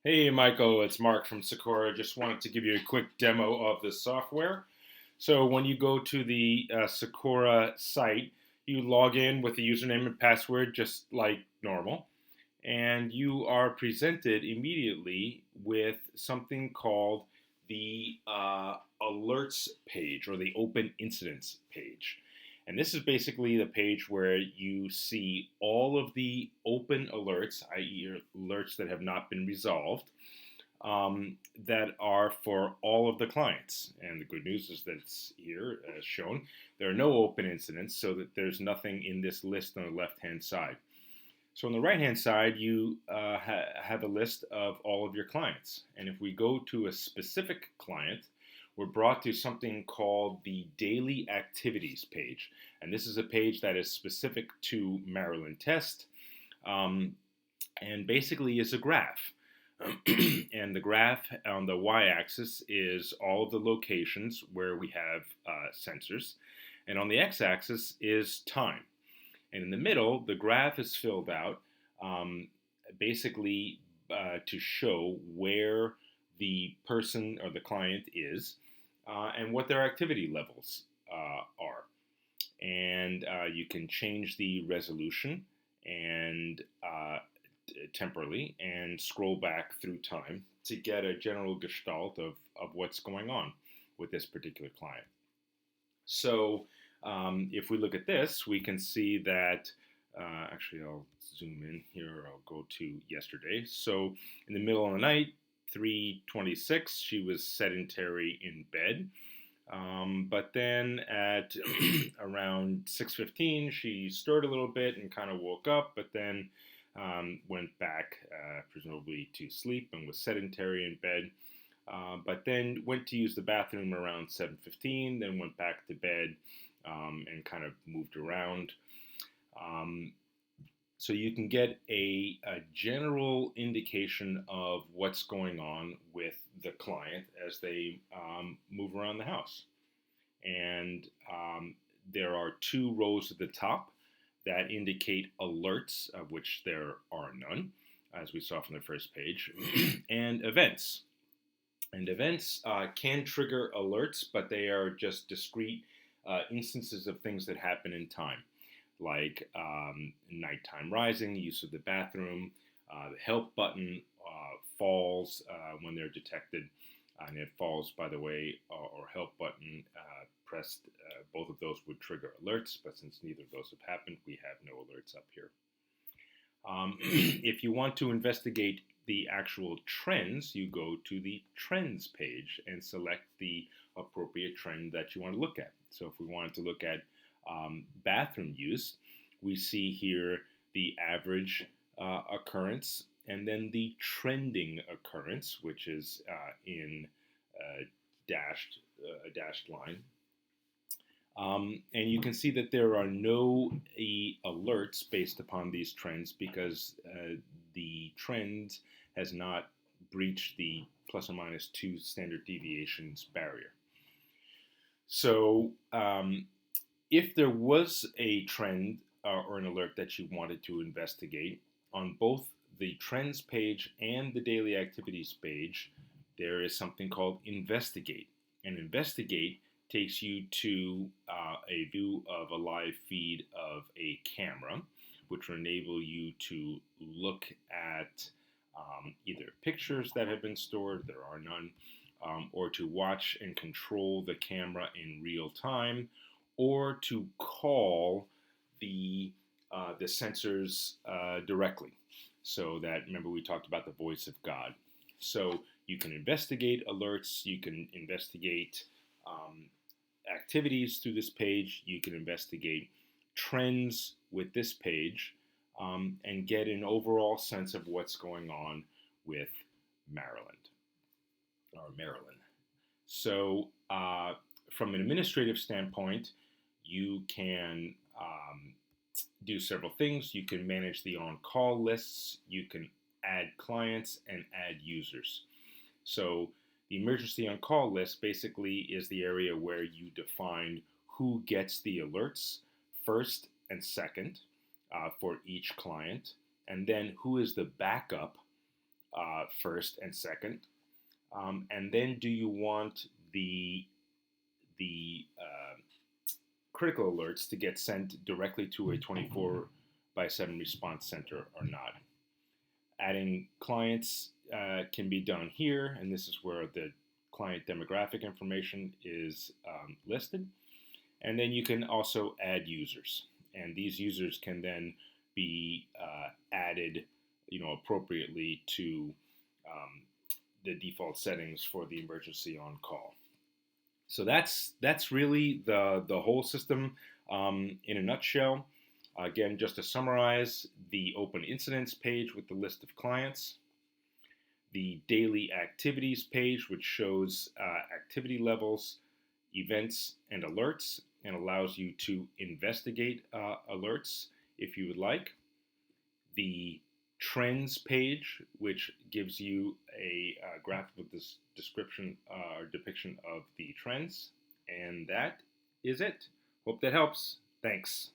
Hey Michael, it's Mark from Secora. Just wanted to give you a quick demo of the software. So when you go to the Secora site, you log in with the username and password just like normal, and you are presented immediately with something called the alerts page or the open incidents page. And this is basically the page where you see all of the open alerts, i.e., alerts that have not been resolved, that are for all of the clients. And the good news is that it's here, as shown. There are no open incidents, so that there's nothing in this list on the left-hand side. So on the right-hand side, you have a list of all of your clients. And if we go to a specific client, we're brought to something called the Daily Activities page. And this is a page that is specific to Maryland Test, and basically is a graph. And the graph on the y-axis is all of the locations where we have sensors. And on the x-axis is time. And in the middle, the graph is filled out basically to show where the person or the client is and what their activity levels are. And you can change the resolution and temporarily and scroll back through time to get a general gestalt of what's going on with this particular client. So if we look at this, we can see that, actually I'll zoom in here, I'll go to yesterday. So in the middle of the night, 3:26, she was sedentary in bed. But then at around 6:15, she stirred a little bit and kind of woke up, but then went back, presumably to sleep, and was sedentary in bed. But then went to use the bathroom around 7:15, then went back to bed and kind of moved around. So you can get a general indication of what's going on with the client as they move around the house. And there are two rows at the top that indicate alerts, of which there are none, as we saw from the first page, and events. And events can trigger alerts, but they are just discrete instances of things that happen in time, like nighttime rising, use of the bathroom, the help button, falls when they're detected. And if falls, by the way, or help button pressed, both of those would trigger alerts, but since neither of those have happened, we have no alerts up here. If you want to investigate the actual trends, you go to the trends page and select the appropriate trend that you want to look at. So if we wanted to look at bathroom use, we see here the average occurrence and then the trending occurrence, which is in a dashed line. And you can see that there are no alerts based upon these trends because the trend has not breached the plus or minus 2 standard deviations barrier. So if there was a trend or an alert that you wanted to investigate, on both the trends page and the daily activities page, there is something called investigate. And investigate takes you to a view of a live feed of a camera, which will enable you to look at either pictures that have been stored, there are none, or to watch and control the camera in real time, or to call the sensors directly. So that, remember we talked about the voice of God. So you can investigate alerts, you can investigate activities through this page, you can investigate trends with this page, and get an overall sense of what's going on with Maryland. So from an administrative standpoint, you can do several things. You can manage the on-call lists, you can add clients and add users. So the emergency on-call list basically is the area where you define who gets the alerts first and second for each client, and then who is the backup first and second? And then do you want the critical alerts to get sent directly to a 24/7 response center or not? Adding clients can be done here, and this is where the client demographic information is listed. And then you can also add users, and these users can then be added, appropriately to the default settings for the emergency on call. So that's really the whole system in a nutshell. Again, just to summarize, the open incidents page with the list of clients, the daily activities page, which shows activity levels, events, and alerts, and allows you to investigate alerts if you would like. The trends page, which gives you a graphic with this description or depiction of the trends. And that is it. Hope that helps. Thanks.